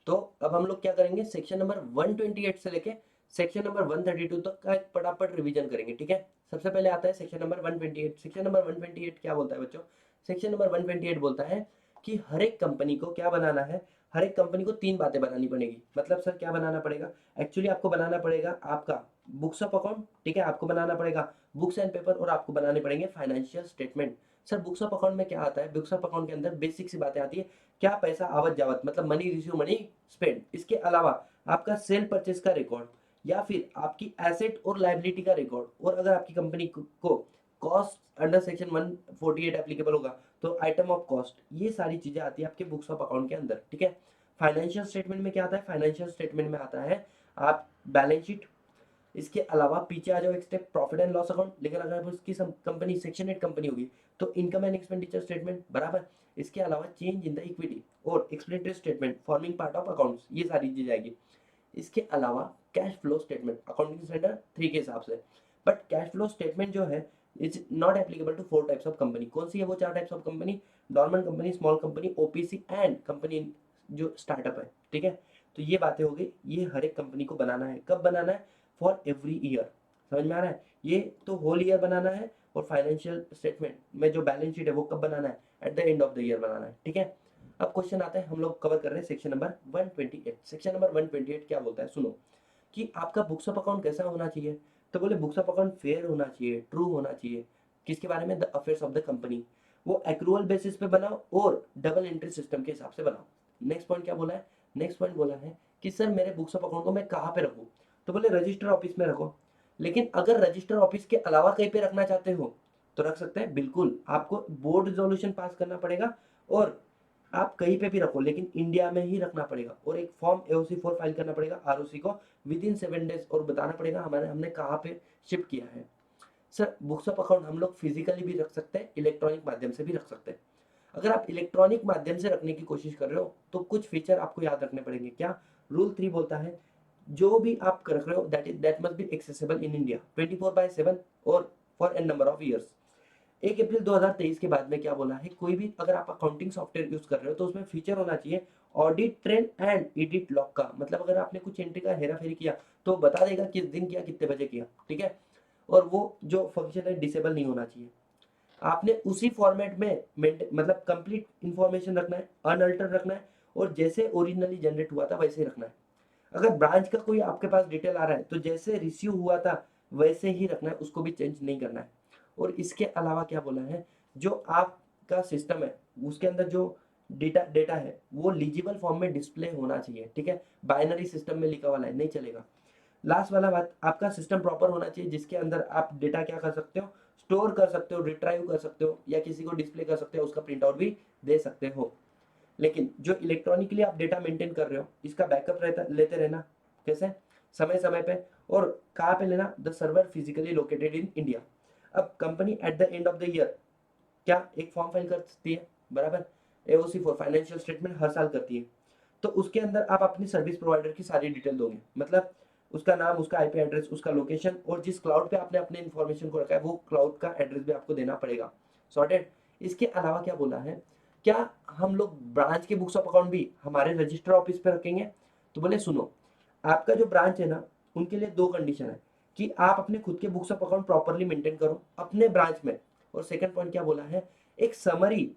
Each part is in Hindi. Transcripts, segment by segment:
तो अब हम लोग क्या करेंगे, सेक्शन नंबर 128 से लेके सेक्शन नंबर 132 तक का एक फटाफट रिवीजन करेंगे, ठीक है। सबसे पहले आता है सेक्शन नंबर 128। सेक्शन नंबर 128 क्या बोलता है बच्चों? सेक्शन नंबर 128 बोलता है कि हर एक कंपनी को क्या बनाना है, हर एक कंपनी को तीन बातें बनानी पड़ेगी। मतलब सर क्या बनाना पड़ेगा? एक्चुअली आपको बनाना पड़ेगा आपका बुक्स ऑफ अकाउंट, ठीक है, आपको बनाना पड़ेगा बुक्स एंड पेपर, और आपको बनाने पड़ेंगे financial statement. Sir books of account में क्या आता है? बुक्स ऑफ अकाउंट के अंदर बेसिक सी बातें आती है, क्या पैसा आवत जावत, मतलब मनी रिसीव मनी स्पेंड। इसके अलावा आपका सेल परचेज का रिकॉर्ड, या फिर आपकी एसेट और लायबिलिटी का रिकॉर्ड, और अगर आपकी कंपनी को कॉस्ट अंडर सेक्शन 148 एप्लीकेबल होगा तो आइटम ऑफ कॉस्ट, ये सारी चीजें आती है आपके बुक्स ऑफ अकाउंट के अंदर, ठीक है। फाइनेंशियल स्टेटमेंट में क्या आता है? फाइनेंशियल स्टेटमेंट में आता है आप बैलेंस शीट। इसके अलावा पीछे आ जाओ एक step, profit and loss account. लेकिन अगर उसकी कंपनी सेक्शन 8 कंपनी होगी तो इनकम एंड एक्सपेंडिचर स्टेटमेंट बराबर। इसके अलावा चेंज इन द इक्विटी और expenditure statement forming part of accounts, ये सारी चीजें आएगी। इसके अलावा cash flow statement accounting standard 3 के हिसाब से। बट कैश फ्लो स्टेटमेंट जो है is not applicable to 4 types of company. कौन सी है वो 4 types of company? Dormant company, small company, OPC and company जो स्टार्टअप है, ठीक है। तो ये बातें हो गई, ये हर एक कंपनी को बनाना है। कब बनाना है? For every year. समझ में आ रहा है? ये तो होल ईयर बनाना है, और फाइनेंशियल स्टेटमेंट में जो बैलेंस शीट है वो कब बनाना है? At the end of the year बनाना है, ठीक है। अब क्वेश्चन आता है, हम लोग कवर कर रहे हैं सेक्शन नंबर 128। सेक्शन नंबर 128 क्या बोलता है, सुनो, कि आपका बुक्स ऑफ अकाउंट कैसा होना चाहिए। तो बोले बुक्स ऑफ अकाउंट फेयर होना चाहिए, ट्रू होना चाहिए। किसके बारे में? The affairs of the company. वो एक्रूअल बेसिस पे बनाओ और डबल एंट्री सिस्टम के हिसाब से बनाओ। नेक्स्ट पॉइंट क्या बोला है? नेक्स्ट पॉइंट बोला है कि सर मेरे बुक्स ऑफ अकाउंट को मैं कहाँ पे रखूँ? तो बोले रजिस्टर ऑफिस में रखो। लेकिन अगर रजिस्टर ऑफिस के अलावा कहीं पे रखना चाहते हो तो रख सकते हैं, बिल्कुल। आपको बोर्ड रेजोल्यूशन पास करना पड़ेगा, और आप कहीं पे भी रखो लेकिन इंडिया में ही रखना पड़ेगा, और एक फॉर्म एओसी 4 फाइल करना पड़ेगा आरओसी को विद इन 7 डेज, और बताना पड़ेगा हमारे हमने कहाँ पे शिफ्ट किया है। सर बुक्स ऑफ अकाउंट हम लोग फिजिकली भी रख सकते हैं, इलेक्ट्रॉनिक माध्यम से भी रख सकते हैं। अगर आप इलेक्ट्रॉनिक माध्यम से रखने की कोशिश कर रहे हो तो कुछ फीचर आपको याद रखने पड़ेंगे। क्या? रूल 3 बोलता है जो भी आप रख रहे हो that must be accessible in India 24/7 और for an number of years. 1 अप्रैल 2023 के बाद में क्या बोला है, कोई भी अगर आप अकाउंटिंग सॉफ्टवेयर यूज कर रहे हो तो उसमें फीचर होना चाहिए audit train and edit log का। मतलब अगर आपने कुछ एंट्री का हेरा फेरी किया तो बता देगा किस दिन किया, कितने बजे किया, ठीक है। और वो जो फंक्शन है डिसेबल नहीं होना चाहिए। आपने उसी फॉर्मेट में मतलब कंप्लीट इंफॉर्मेशन रखना है, अनअल्टर रखना है, और जैसे ओरिजिनली जनरेट हुआ था वैसे ही रखना है। अगर ब्रांच का कोई आपके पास डिटेल आ रहा है तो जैसे रिसीव हुआ था वैसे ही रखना है, उसको भी चेंज नहीं करना है। और इसके अलावा क्या बोला है, जो आपका सिस्टम है उसके अंदर जो डेटा डेटा है वो लीजिबल फॉर्म में डिस्प्ले होना चाहिए, ठीक है। बाइनरी सिस्टम में लिखा वाला है नहीं चलेगा। लास्ट वाला बात, आपका सिस्टम प्रॉपर होना चाहिए जिसके अंदर आप डेटा क्या कर सकते हो, स्टोर कर सकते हो, रिट्राइव कर सकते हो, या किसी को डिस्प्ले कर सकते हो, उसका प्रिंट आउट भी दे सकते हो। लेकिन जो इलेक्ट्रॉनिकली आप डेटा मेंटेन कर रहे हो इसका बैकअप रहता लेते रहना। कैसे? समय समय पे। और कहाँ पे लेना? The server physically located in India. अब company at the end of the year क्या एक फॉर्म फाइल करती है, बराबर। एओसी फॉर फाइनेंशियल स्टेटमेंट हर साल करती है। तो उसके अंदर आप अपनी सर्विस प्रोवाइडर की सारी डिटेल दोगे, मतलब उसका नाम, उसका आईपी एड्रेस, उसका लोकेशन, और जिस क्लाउड पे आपने अपने इन्फॉर्मेशन को रखा है वो क्लाउड का एड्रेस भी आपको देना पड़ेगा। सॉर्टेड। इसके अलावा क्या बोला है, क्या हम लोग ब्रांच के बुक्स ऑफ अकाउंट भी हमारे रजिस्टर ऑफिस पे रखेंगे? तो बोले सुनो, आपका जो ब्रांच है ना उनके लिए दो कंडीशन है, कि आप अपने खुद के books of account properly maintain करो अपने ब्रांच में। और सेकंड पॉइंट क्या बोला है, एक समरी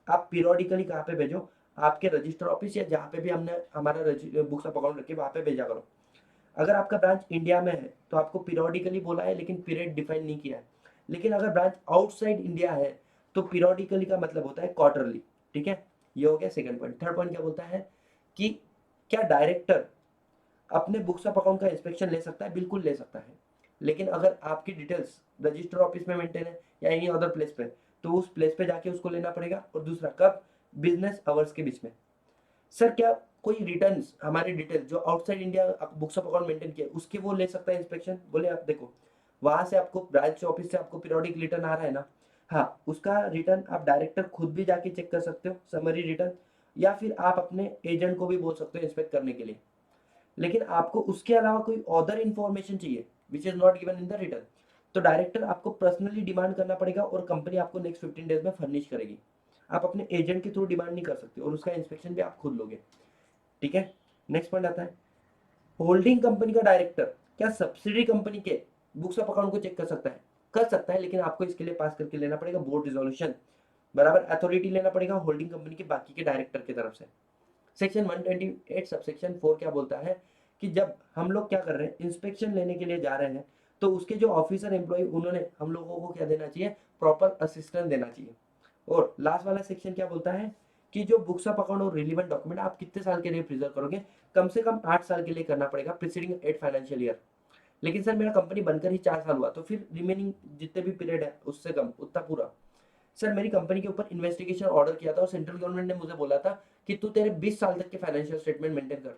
आप पीरियोडिकली कहाँ पे भेजो, आपके रजिस्टर ऑफिस या जहाँ पे भी हमने हमारा बुक्स ऑफ अकाउंट रखे वहाँ पे भेजा करो। अगर आपका ब्रांच इंडिया में है तो आपको पीरियोडिकली बोला है लेकिन पीरियड डिफाइन नहीं किया है। लेकिन अगर ब्रांच आउटसाइड इंडिया है तो पीरियोडिकली का मतलब होता है क्वार्टरली, ठीक है। ये हो गया सेकंड पॉइंट। थर्ड पॉइंट क्या बोलता है कि क्या डायरेक्टर अपने बुक्स ऑफ अकाउंट का इंस्पेक्शन ले सकता है? बिल्कुल ले सकता है। लेकिन अगर आपकी डिटेल्स रजिस्टर ऑफिस में मेंटेन है या एनी अदर प्लेस पे तो उस प्लेस पे जाके उसको लेना पड़ेगा। और दूसरा कब? बिजनेस आवर्स के बीच में। सर क्या कोई रिटर्न हमारी डिटेल जो outside India books of account maintain किया उसके वो ले सकता है इंस्पेक्शन? बोले आप देखो, वहां से आपको ब्रांच ऑफिस से आपको पीरियोडिक रिटर्न आ रहा है ना, हाँ उसका रिटर्न आप डायरेक्टर खुद भी जाके चेक कर सकते हो, समरी रिटर्न, या फिर आप अपने एजेंट को भी बोल सकते हो इंस्पेक्ट करने के लिए। लेकिन आपको उसके अलावा कोई अदर इंफॉर्मेशन चाहिए which is not given in the return, तो डायरेक्टर आपको पर्सनली डिमांड करना पड़ेगा और कंपनी आपको नेक्स्ट 15 डेज में फर्निश करेगी। आप अपने एजेंट के थ्रू डिमांड नहीं कर सकते, और उसका इंस्पेक्शन भी आप खुद लोगे। ठीक है। नेक्स्ट पॉइंट आता है, होल्डिंग कंपनी का डायरेक्टर क्या सब्सिडरी कंपनी के बुक्स ऑफ अकाउंट को चेक कर सकता है? कर सकता है, लेकिन आपको इसके लिए पास करके लेना पड़ेगा बोर्ड रिजोल्यूशन, बराबर अथॉरिटी लेना पड़ेगा होल्डिंग कंपनी के बाकी के डायरेक्टर की तरफ से। सेक्शन 128 सबसेक्शन 4 क्या बोलता है कि जब हम लोग क्या कर रहे हैं, इंस्पेक्शन लेने के लिए जा रहे हैं, तो उसके जो ऑफिसर एम्प्लॉय उन्होंने हम लोगों को क्या देना चाहिए, प्रॉपर असिस्टेंस देना चाहिए। और लास्ट वाला सेक्शन क्या बोलता है कि जो बुक्स ऑफ अकाउंट और रिलीवेंट डॉक्यूमेंट आप कितने साल के लिए प्रिजर्व करोगे, कम से कम 8 साल के लिए करना पड़ेगा प्रीसीडिंग 8 फाइनेंशियल ईयर। लेकिन सर मेरा कंपनी बनकर ही 4 साल हुआ, तो फिर रिमेनिंग जितने भी पीरियड है उससे कम उतना पूरा। सर मेरी कंपनी के ऊपर इन्वेस्टिगेशन ऑर्डर किया था और सेंट्रल गवर्नमेंट ने मुझे बोला था कि तू तेरे 20 साल तक के फाइनेंशियल स्टेटमेंट मेंटेन कर,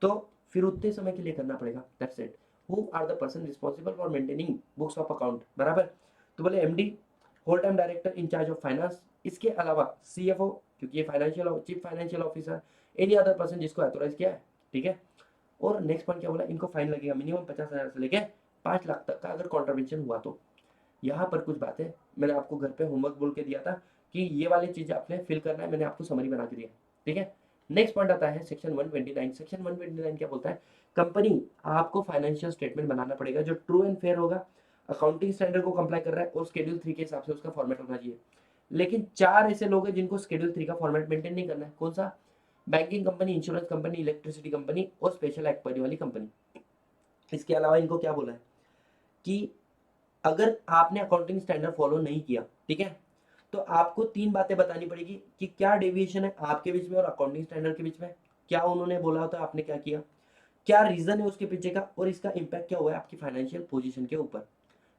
तो फिर उतने समय के लिए करना पड़ेगा। That's it. Who are the person responsible for maintaining books of account, बराबर। तो बोले MD, whole time director in charge of finance, इसके अलावा सीएफओ, क्योंकि ये financial chief financial officer, any other person जिसको ऑथोराइज किया है, ठीक है। और नेक्स्ट पॉइंट क्या बोला, इनको फाइन लगेगा मिनिमम 50,000 से लेके 5 लाख तक का अगर कॉन्ट्रीब्यूशन हुआ तो। यहाँ पर कुछ बातें मैंने आपको घर पे होमवर्क बोल के दिया था कि ये वाली चीजें आपने फिल करना है, मैंने आपको समरी बना के दिया, ठीक है। नेक्स्ट पॉइंट आता है सेक्शन 129। सेक्शन 129 क्या बोलता है, कंपनी आपको फाइनेंशियल स्टेटमेंट बनाना पड़ेगा जो ट्रू एंड फेयर होगा, अकाउंटिंग स्टैंडर्ड को कंप्लाई कर रहा है और शेड्यूल 3 के हिसाब से उसका फॉर्मेट होना चाहिए। लेकिन 4 ऐसे लोग हैं जिनको शेड्यूल 3 का फॉर्मेट मेंटेन नहीं करना है। कौन सा? Banking company, insurance company, electricity company और स्पेशल एक्सपायरी वाली कंपनी। इसके अलावा इनको क्या बोला है कि अगर आपने अकाउंटिंग स्टैंडर्ड फॉलो नहीं किया, ठीक है, तो आपको 3 बातें बतानी पड़ेगी कि क्या डेविएशन है आपके बीच में और अकाउंटिंग स्टैंडर्ड के बीच में, क्या उन्होंने बोला होता आपने क्या किया, क्या रीजन है उसके पीछे का, और इसका इंपैक्ट क्या हुआ है आपकी फाइनेंशियल पोजीशन के ऊपर।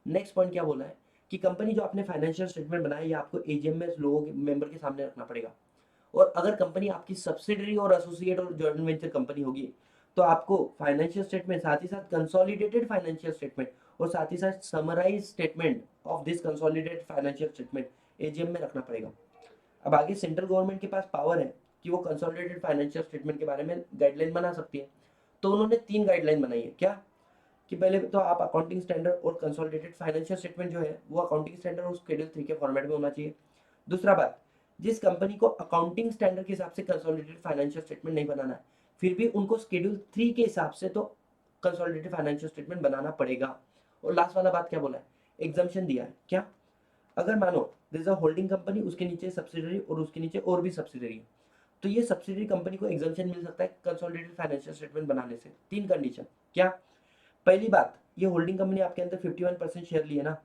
नेक्स्ट पॉइंट क्या बोला है कि कंपनी जो आपने फाइनेंशियल स्टेटमेंट बनाया ये आपको एजीएम में लोगों के मेंबर के सामने रखना पड़ेगा। और अगर कंपनी आपकी सब्सिडरी और एसोसिएट और जॉइंट वेंचर कंपनी होगी, तो आपको फाइनेंशियल स्टेटमेंट, साथ ही साथ कंसोलिडेटेड फाइनेंशियल स्टेटमेंट और साथ ही साथ summarise statement of this consolidated financial statement AGM में रखना पड़ेगा। अब आगे सेंट्रल गवर्नमेंट के पास पावर है कि वो कंसोलिडेटेड फाइनेंशियल स्टेटमेंट के बारे में गाइडलाइन बना सकती है। तो उन्होंने 3 गाइडलाइन बनाई है। क्या? कि पहले तो आप अकाउंटिंग स्टैंडर्ड और कंसोलिडेटेड फाइनेंशियल स्टेटमेंट जो है वो अकाउंटिंग स्टैंडर्ड और शेड्यूल 3 के फॉर्मेट में होना चाहिए। दूसरा बात, जिस कंपनी को अकाउंटिंग स्टैंडर्ड के हिसाब से कंसोलिडेटेड फाइनेंशियल स्टेटमेंट नहीं बनाना है, फिर भी उनको शेड्यूल 3 के हिसाब से तो कंसोलिडेटेड फाइनेंशियल स्टेटमेंट बनाना पड़ेगा। और लास्ट वाला बात क्या बोला है, एग्जम्पशन दिया है। क्या? अगर मानो दिस अ होल्डिंग कंपनी, उसके नीचे सब्सिडरी और उसके नीचे और भी सब्सिडरी है, तो ये सब्सिडरी कंपनी को एग्जम्पशन मिल सकता है कंसोलिडेटेड फाइनेंशियल स्टेटमेंट बनाने से। 3 कंडीशन। क्या? पहली बात, ये होल्डिंग कंपनी आपके अंदर 51% शेयर लिए ना,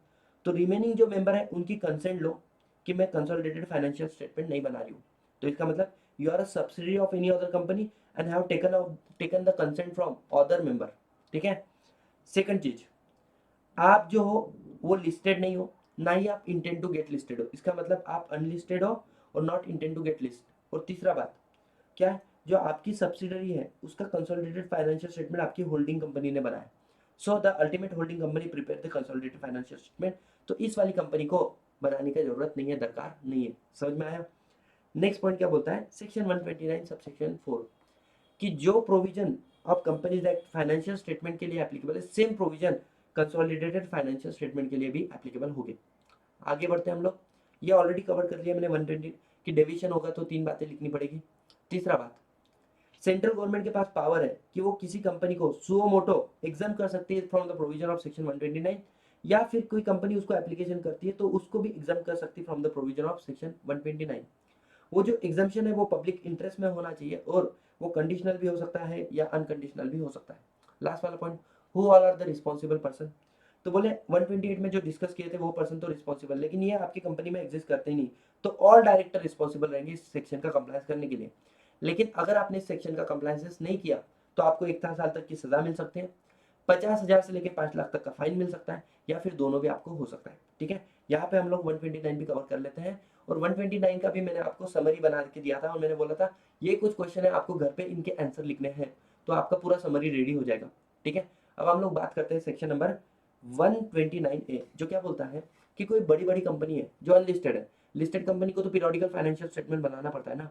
तो रिमेनिंग जो मेंबर है उनकी कंसेंट लो कि मैं कंसोलिडेटेड फाइनेंशियल स्टेटमेंट नहीं बना रही हूँ। तो इसका मतलब you are a subsidiary of any other company and have taken the consent from other member, ठीक है। सेकंड चीज, आप जो हो वो लिस्टेड नहीं हो, ना ही आप इंटेंड टू गेट लिस्टेड हो, इसका मतलब आप अनलिस्टेड हो और not intend to get list. और तीसरा बात क्या है, जो आपकी सब्सिडरी है उसका कंसोलिडेटेड फाइनेंशियल स्टेटमेंट आपकी होल्डिंग कंपनी ने बनाया। So the ultimate holding company prepare the consolidated financial statement. तो इस वाली कंपनी को बनाने की जरूरत नहीं है, दरकार नहीं है। समझ में आया? नेक्स्ट पॉइंट क्या बोलता है, सेक्शन 129 सबसेक्शन 4 कि जो provision of companies act financial statement के लिए एप्लीकेबल है, same provision consolidated financial statement के लिए भी एप्लीकेबल होंगे। आगे बढ़ते हैं हम लोग। ये ऑलरेडी कवर कर लिया मैंने 120 की डेविएशन होगा तो 3 बातें लिखनी पड़ेगी। तीसरा बात, सेंट्रल गवर्नमेंट के पास पावर है कि वो किसी कंपनी को सुओ मोटो एग्जाम कर सकती है from the provision of section 129, या फिर कोई कंपनी उसको एप्लीकेशन करती है तो उसको भी एग्जाम कर सकती है from the provision of section 129। वो जो एग्जाम्शन है वो पब्लिक इंटरेस्ट में होना चाहिए और वो कंडीशनल भी हो सकता है या अनकंडीशनल भी हो सकता है। लास्ट वाला point, who all are the responsible person. तो बोले 128 में जो डिस्कस किए थे वो पर्सन तो रिस्पॉन्सिबल, लेकिन ये आपकी कंपनी में एग्जिस्ट करते ही नहीं, तो ऑल डायरेक्टर रिस्पॉन्सिबल रहेंगे इस सेक्शन का कंप्लायंस करने के लिए। लेकिन अगर आपने इस सेक्शन का कंप्लायंस नहीं किया तो आपको 1 साल तक की सजा मिल सकती है, 50,000 से लेकर 5 लाख तक का फाइन मिल सकता है, या फिर दोनों भी आपको हो सकता है, ठीक है। यहाँ पे हम लोग 129 भी कवर कर लेते हैं। और 129 का भी मैंने आपको समरी बना के दिया था और मैंने बोला था ये कुछ क्वेश्चन है आपको घर पे इनके आंसर लिखने हैं, तो आपका पूरा समरी रेडी हो जाएगा, ठीक है। अब हम लोग बात करते हैं सेक्शन नंबर 129A, जो क्या बोलता है कि कोई बड़ी बड़ी कंपनी है जो अनलिस्टेड है, लिस्टेड कंपनी को तो पीरियोडिकल फाइनेंशियल स्टेटमेंट बनाना पड़ता है ना,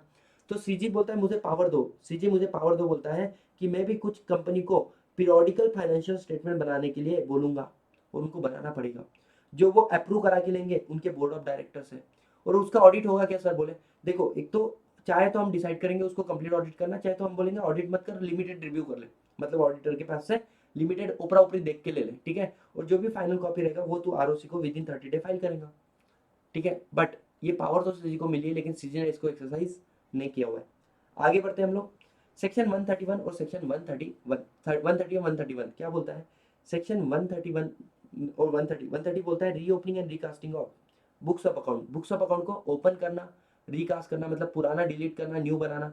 तो सीजी बोलता है मुझे पावर दो, सीजी मुझे पावर दो बोलता है कि मैं भी कुछ कंपनी को पीरियोडिकल फाइनेंशियल स्टेटमेंट बनाने के लिए बोलूंगा और उनको बनाना पड़ेगा, जो वो अप्रूव करा के लेंगे उनके बोर्ड ऑफ डायरेक्टर से। और उसका ऑडिट होगा क्या सर? बोले देखो, एक तो चाहे तो हम डिसाइड करेंगे उसको कंप्लीट ऑडिट करना, चाहे तो हम बोलेंगे ऑडिट मत कर, लिमिटेड रिव्यू कर ले, मतलब ऑडिटर के पास से लिमिटेड ऊपरा ऊपरी देख के ले ले, ठीक है। और जो भी फाइनल कॉपी रहेगा वो तू आरओसी को विद इन 30 डे फाइल करेगा, ठीक है। बट ये पावर तो सीजी को मिली है, लेकिन सीजी ने इसको एक्सरसाइज नहीं किया हुआ है। आगे बढ़ते हैं हम लोग। सेक्शन 131 और सेक्शन 130 और 131 क्या बोलता है? सेक्शन 131 और 130 बोलता है reopening and recasting of books of account. Books of account को ओपन करना, रिकास्ट करना मतलब पुराना डिलीट करना, न्यू बनाना।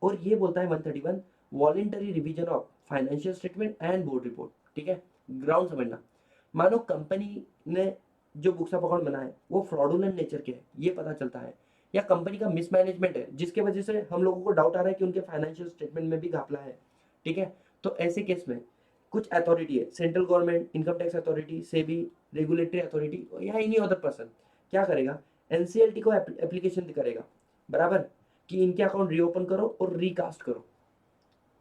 और ये बोलता है 131 voluntary revision of financial statement and board report, ठीक है। ग्राउंड समझना, मानो कंपनी ने जो बुक्स ऑफ अकाउंट बनाए वो फ्रॉडुलेंट नेचर के है, ये पता चलता है, या कंपनी का मिसमैनेजमेंट है जिसके वजह से हम लोगों को डाउट आ रहा है कि उनके फाइनेंशियल स्टेटमेंट में भी घपला है, ठीक है। तो ऐसे केस में कुछ अथॉरिटी है, central government, income tax authority, SEBI, regulatory authority या एनी अदर पर्सन क्या करेगा? एनसीएलटी को एप्लीकेशन करेगा, बराबर, कि इनके अकाउंट रीओपन करो और रिकास्ट करो।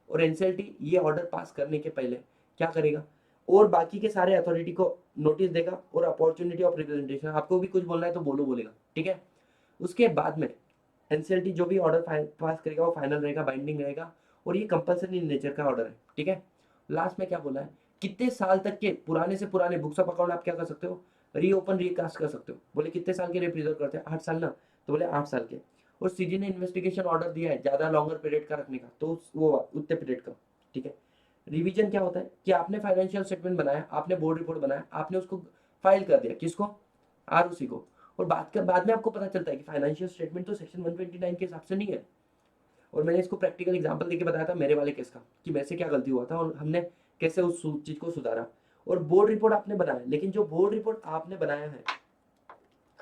और एनसीएलटी ये ऑर्डर पास करने के पहले क्या करेगा? और बाकी के सारे अथॉरिटी को नोटिस देगा और अपॉर्चुनिटी ऑफ रिप्रेजेंटेशन, आपको भी कुछ बोलना है तो बोलो बोलेगा, ठीक है। उसके बाद में एनसीएलटी जो भी ऑर्डर पास करेगा वो फाइनल रहेगा, बाइंडिंग रहेगा, और ये कंपल्सरी नेचर का ऑर्डर है, ठीक है। लास्ट में क्या बोला है? कितने साल तक के पुराने से पुराने बुक्स ऑफ अकाउंट आप क्या कर सकते हो? रीओपन रिकास्ट कर सकते हो। बोले कितने साल के लिए प्रिजर्व करते हैं? 8 साल ना, तो बोले 8 साल के। और सीजी ने इन्वेस्टिगेशन ऑर्डर दिया है ज्यादा लॉन्गर पीरियड का रखने का, तो वो उतने पीरियड का, ठीक है। रिवीजन क्या होता है कि आपने फाइनेंशियल स्टेटमेंट बनाया, आपने बोर्ड रिपोर्ट बनाया, आपने उसको फाइल कर दिया, किसको? आरओसी को। और बाद में आपको पता चलता है कि फाइनेंशियल स्टेटमेंट तो सेक्शन 129 के हिसाब से नहीं है। और मैंने इसको प्रैक्टिकल एग्जांपल देके बताया था मेरे वाले केस का, कि मेरे से क्या गलती हुआ था और हमने कैसे उस चीज को सुधारा। और बोर्ड रिपोर्ट आपने बनाया, लेकिन जो बोर्ड रिपोर्ट आपने बनाया है,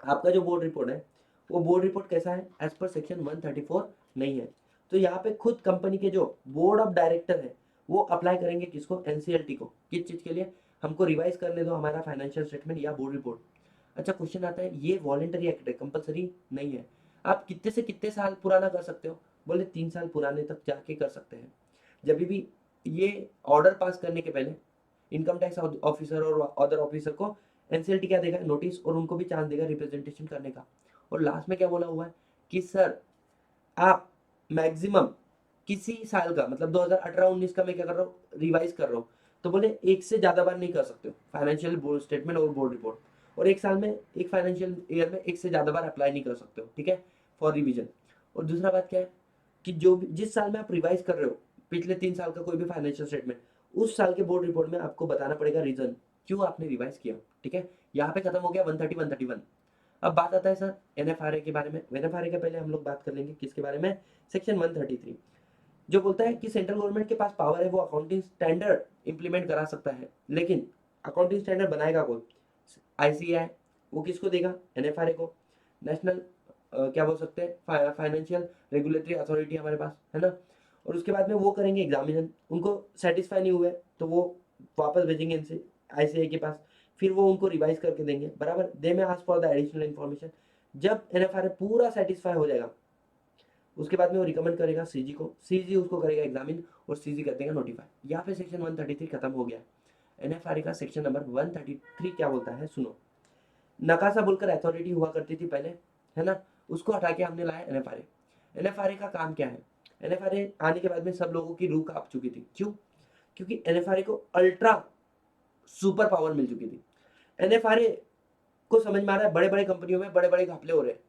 आपका जो बोर्ड रिपोर्ट है, वो बोर्ड रिपोर्ट कैसा है? एज पर सेक्शन 134 नहीं है। तो यहाँ पे खुद कंपनी के जो बोर्ड ऑफ डायरेक्टर है वो अप्लाई करेंगे किसको? एनसीएलटी को। किस चीज के लिए? हमको रिवाइज करने दो हमारा फाइनेंशियल स्टेटमेंट या बोर्ड रिपोर्ट। अच्छा, क्वेश्चन आता है, ये वॉलेंटरी एक्ट है, कंपलसरी नहीं है। आप कितने से कितने साल पुराना कर सकते हो? बोले 3 साल पुराने तक जाके कर सकते हैं। जब भी ये ऑर्डर पास करने के पहले इनकम टैक्स ऑफिसर और अदर ऑफिसर को एनसीएलटी क्या देगा? नोटिस, और उनको भी चांस देगा रिप्रेजेंटेशन करने का। और लास्ट में क्या बोला हुआ है कि सर आप मैक्सिमम किसी साल का, मतलब 2018-19 का मैं क्या कर रहा हूँ? रिवाइज कर रहा हूँ, तो बोले एक से ज्यादा बार नहीं कर सकते हो फाइनेंशियल बोर्ड स्टेटमेंट और बोर्ड रिपोर्ट। और एक साल में, एक फाइनेंशियल ईयर में एक से ज्यादा बार अप्लाई नहीं कर सकते हो, ठीक है, फॉर रिवीजन। और दूसरा बात क्या है कि जो भी जिस साल में आप रिवाइज कर रहे हो पिछले 3 साल का कोई भी फाइनेंशियल स्टेटमेंट, उस साल के बोर्ड रिपोर्ट में आपको बताना पड़ेगा रीजन क्यों आपने रिवाइज किया, ठीक है। यहाँ पे खत्म हो गया 131। अब बात आता है सर एनएफआरए के बारे में। एनएफआरए के पहले हम लोग बात कर लेंगे किसके बारे में? सेक्शन 133 जो बोलता है कि सेंट्रल गवर्नमेंट के पास पावर है, वो अकाउंटिंग स्टैंडर्ड इंप्लीमेंट करा सकता है, लेकिन अकाउंटिंग स्टैंडर्ड बनाएगा कौन? आईसीएआई। वो किसको देगा? एनएफआरए को। नेशनल क्या बोल सकते हैं, फाइनेंशियल रेगुलेटरी अथॉरिटी हमारे पास है ना। और उसके बाद में वो करेंगे एग्जामिनेशन, उनको सेटिस्फाई नहीं हुए तो वो वापस भेजेंगे इनसे आईसीआई के पास, फिर वो उनको रिवाइज करके देंगे, बराबर। दे में ask for the additional information. जब एनएफआरए पूरा सेटिस्फाई हो जाएगा उसके बाद में वो रिकमेंड करेगा सीजी को, सीजी उसको करेगा एग्जामिन और सीजी कर देगा नोटिफाई। यहाँ पे सेक्शन 133 खत्म हो गया। एनएफआरए का सेक्शन नंबर 133 क्या बोलता है सुनो। नकासा बोलकर अथॉरिटी हुआ करती थी पहले, है ना, उसको हटा के हमने लाया एनएफआरए। एनएफआरए का काम क्या है? एनएफआरए आने के बाद में सब लोगों की रूह कांप चुकी थी। क्यों? क्योंकि एनएफआरए को अल्ट्रा सुपर पावर मिल चुकी थी। एनएफआरए को समझ में आ रहा है बड़े बड़े कंपनियों में बड़े बड़े घपले हो रहे हैं।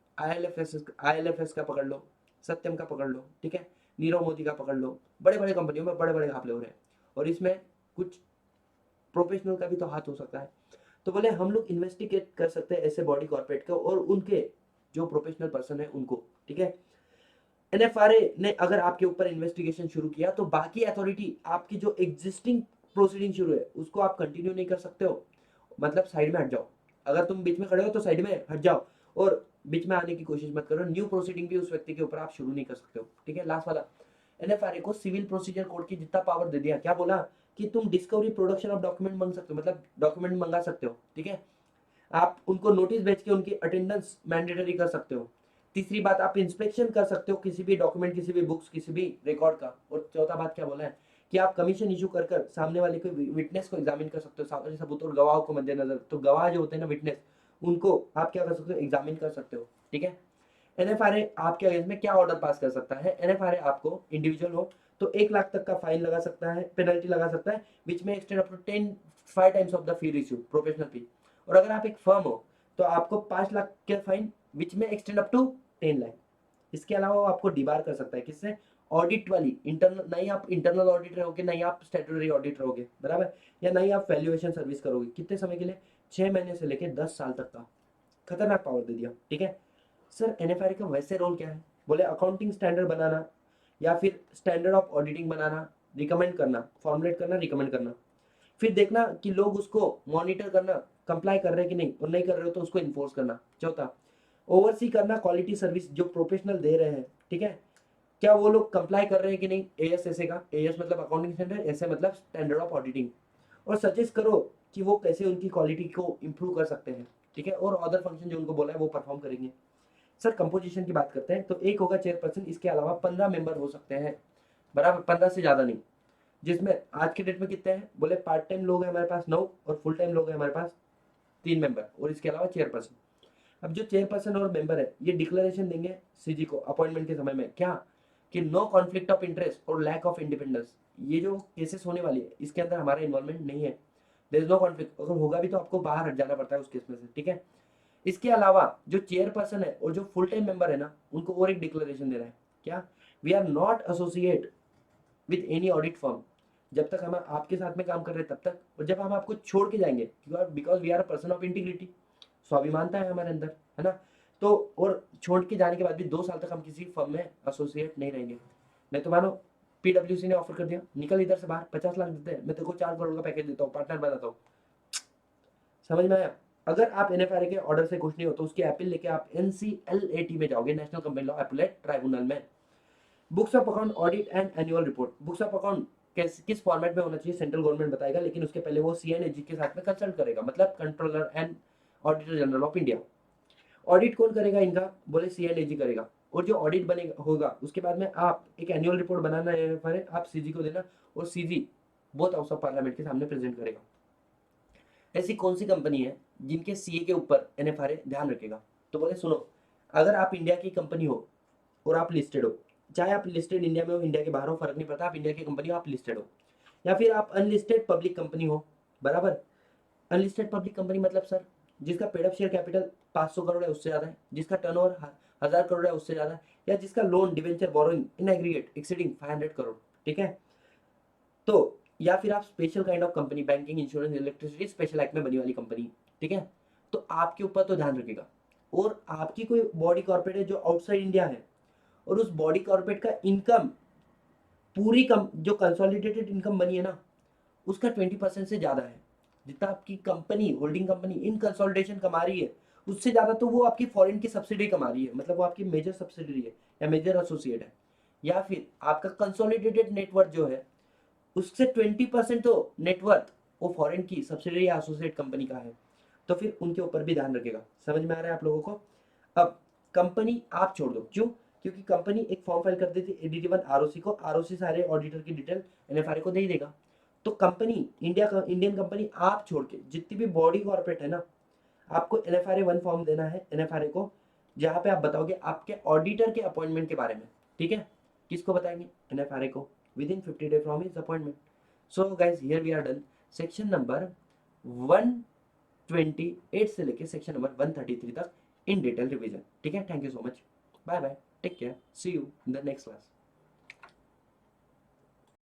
आईएलएफएस का पकड़ लो, सत्यम का पकड़ लो, ठीक है, नीरव मोदी का पकड़ लो, बड़े बड़े कंपनियों में बड़े बड़े घपले हो रहे हैं। और इसमें कुछ प्रोफेशनल का भी तो हाथ हो सकता है। तो बोले हम लोग इन्वेस्टिगेट कर सकते हैं ऐसे बॉडी कॉर्पोरेट को और उनके जो प्रोफेशनल पर्सन है उनको, ठीक है। एनएफआरए ने अगर आपके ऊपर इन्वेस्टिगेशन शुरू किया तो बाकी अथॉरिटी आपकी जो एग्जिस्टिंग प्रोसीडिंग शुरू है उसको आप कंटिन्यू नहीं कर सकते हो, मतलब साइड में हट जाओ। अगर तुम बीच में खड़े हो तो साइड में हट जाओ और बीच में आने की कोशिश मत करो। न्यू प्रोसीडिंग भी उस व्यक्ति के ऊपर आप शुरू नहीं कर सकते हो, ठीक है। लास्ट वाला, एनएफआरए को सिविल प्रोसीजर कोड की जितना पावर दे दिया, क्या बोला कि तुम डिस्कवरी प्रोडक्शन ऑफ डॉक्यूमेंट मांग सकते हो, मतलब डॉक्यूमेंट मंगा सकते हो, ठीक है। आप उनको नोटिस भेज के उनकी अटेंडेंस मैंडेटरी कर सकते हो। तीसरी बात, आप इंस्पेक्शन कर सकते हो किसी भी डॉक्यूमेंट, किसी भी बुक्स, किसी भी रिकॉर्ड का। और चौथा बात क्या बोला है कि आप कमीशन इशू कर कर सामने वाले को विटनेस को एग्जामिन कर सकते हो, साक्षी सबूत और गवाहों को मद्देनजर। तो गवाह जो होते हैं ना, विटनेस, उनको आप क्या कर सकते हो? एग्जामिन कर सकते हो, ठीक है। एनएफआरए आपके अगेंस्ट में क्या ऑर्डर पास कर सकता है? एनएफआरए आपको इंडिविजुअल हो तो 1 लाख तक का फाइन लगा सकता है, पेनल्टी लगा सकता है, विच में extend up to 5 times of the fee issue professional fee. और अगर आप एक फर्म हो तो आपको 5 लाख के फाइन विच में एक्सटेंड अप टू 10 लाख। इसके अलावा वो आपको डिबार कर सकता है, किससे? ऑडिट वाली इंटरनल, नहीं आप इंटरनल ऑडिट रहोगे, नहीं आप स्टैट्यूटरी ऑडिट रहोगे, बराबर, या नहीं आप वैल्यूएशन सर्विस करोगे। कितने समय के लिए? 6 महीने से लेके 10 साल तक का। खतरनाक पावर दे दिया, ठीक है। सर एनएफआरए का वैसे रोल क्या है? बोले अकाउंटिंग स्टैंडर्ड बनाना या फिर standard of auditing banana, recommend करना, फॉर्मुलेट करना, रिकमेंड करना, फिर देखना कि लोग उसको मॉनिटर करना, कंप्लाई कर रहे हैं कि नहीं, और नहीं कर रहे हो तो उसको इन्फोर्स करना। चौथा, ओवरसी करना क्वालिटी सर्विस जो प्रोफेशनल दे रहे हैं, ठीक है, क्या वो लोग कंप्लाई कर रहे हैं कि नहीं एएस ऐसे का। एएस मतलब अकाउंटिंग स्टैंडर्ड, ऐसे मतलब स्टैंडर्ड ऑफ ऑडिटिंग। और सजेस्ट करो कि वो कैसे उनकी क्वालिटी को इंप्रूव कर सकते हैं, ठीक है। और अदर फंक्शन जो उनको बोला है वो परफॉर्म करेंगे। सर कंपोजिशन की बात करते हैं तो एक होगा चेयरपर्सन, इसके अलावा 15 मेंबर हो सकते हैं, बराबर, 15 से ज्यादा नहीं। जिसमें आज के डेट में कितने हैं? बोले पार्ट टाइम लोग हैं हमारे पास 9 और फुल टाइम लोग हैं हमारे पास 3 मेंबर, और इसके अलावा चेयरपर्सन। अब जो चेयरपर्सन और मेंबर है ये डिक्लेरेशन देंगे सीजी को अपॉइंटमेंट के समय में, क्या कि नो कॉन्फ्लिक्ट ऑफ इंटरेस्ट और लैक ऑफ इंडिपेंडेंस। ये जो केसेस होने वाली है इसके अंदर हमारा इन्वॉल्वमेंट नहीं है, देयर इज नो कॉन्फ्लिक्ट। अगर होगा भी तो आपको बाहर हट जाना पड़ता है उस केस में से, ठीक है। इसके अलावा जो चेयरपर्सन है और जो फुल टाइम मेंबर है ना, उनको और एक डिक्लेरेशन देना है, क्या? We are not associate with any audit firm. जब तक हम आपके साथ में काम कर रहे हैं तब तक, और जब हम आपको छोड़ के जाएंगे, because we are a person of integrity, स्वाभिमानता है हमारे अंदर, है ना। तो और छोड़ के जाने के बाद भी 2 साल तक हम किसी फर्म में एसोसिएट नहीं रहेंगे। नहीं तो मानो पीडब्ल्यूसी ने ऑफर कर दिया, निकल इधर से बाहर, 50 लाख देते हैं, मैं तेरे को 4 करोड़ का पैकेज देता हूँ, पार्टनर बनाता हूँ। समझ में आया? अगर आप एनएफआरए के ऑर्डर से खुश नहीं हो तो उसकी अपील लेके आप एनसीएलएटी में जाओगे, national company law appellate tribunal में। Books of account audit and annual report. Books of account किस फॉर्मेट में होना चाहिए सेंट्रल गवर्नमेंट बताएगा, लेकिन उसके पहले वो सीएनएजी के साथ में कंसल्ट करेगा, मतलब controller and auditor general of India. Audit कौन करेगा इनका? बोले सीएनएजी करेगा। और जो ऑडिट बनेगा होगा उसके बाद में आप एक एनुअल रिपोर्ट बनाना है, आप सीजी को देना, और CG both house of parliament के सामने प्रेजेंट करेगा। ऐसी कौन सी कंपनी है जिनके सीए के ऊपर एनएफआरए ध्यान रखेगा? तो बोले सुनो, अगर आप इंडिया की कंपनी हो और आप लिस्टेड हो, चाहे आप लिस्टेड इंडिया में हो इंडिया के बाहर हो, फर्क नहीं पड़ता, आप इंडिया की कंपनी हो, आप लिस्टेड हो, या फिर आप अनलिस्टेड पब्लिक कंपनी हो, बराबर। अनलिस्टेड पब्लिक कंपनी मतलब सर जिसका paid up share capital 500 crore है उससे ज्यादा है, जिसका टर्नओवर 1000 करोड़ है उससे ज्यादा है, या जिसका loan debenture borrowing in aggregate exceeding 500 crore, ठीक है। तो या फिर आप special kind of company, banking, insurance, electricity special act में बनी वाली कंपनी, ठीक है। तो आपके ऊपर तो ध्यान रखेगा। और आपकी कोई बॉडी कॉर्पोरेट है जो आउटसाइड इंडिया है, और उस बॉडी कॉर्पोरेट का इनकम पूरी जो कंसोलिडेटेड इनकम बनी है ना, उसका 20% से ज्यादा है, जितना आपकी कंपनी, होल्डिंग कंपनी इन कंसोलिडेशन कमा रही है उससे ज्यादा तो वो आपकी फॉरेन की सब्सिडी कमा रही है, मतलब वो आपकी मेजर सब्सिडरी है या मेजर एसोसिएट है। या फिर आपका कंसोलिडेटेड नेटवर्थ जो है उससे 20% तो नेटवर्थ वो फॉरेन की सब्सिडरी या एसोसिएट कंपनी का है, तो फिर उनके ऊपर भी ध्यान रखेगा। समझ में आ रहा है आप लोगों को? अब कंपनी आप छोड़ दो, क्यों? क्योंकि कंपनी एक फॉर्म फाइल कर देती है ADD1 आरओसी को, आरओसी सारे ऑडिटर की डिटेल एनएफआरए को दे ही देगा। तो कंपनी इंडियन कंपनी आप छोड़ के जितनी भी बॉडी कॉर्पोरेट है ना, आपको NFRA 1 फॉर्म देना है एनएफआरए को, जहां पे आप बताओगे आपके ऑडिटर के अपॉइंटमेंट के बारे में, ठीक है। किसको बताएंगे? एनएफआरए को, within 50 day from his appointment. So guys here we are done section number 128 से लेके सेक्शन नंबर 133 तक इन डिटेल रिवीजन, ठीक है। Thank you so much, bye bye, take care, see you in the next class.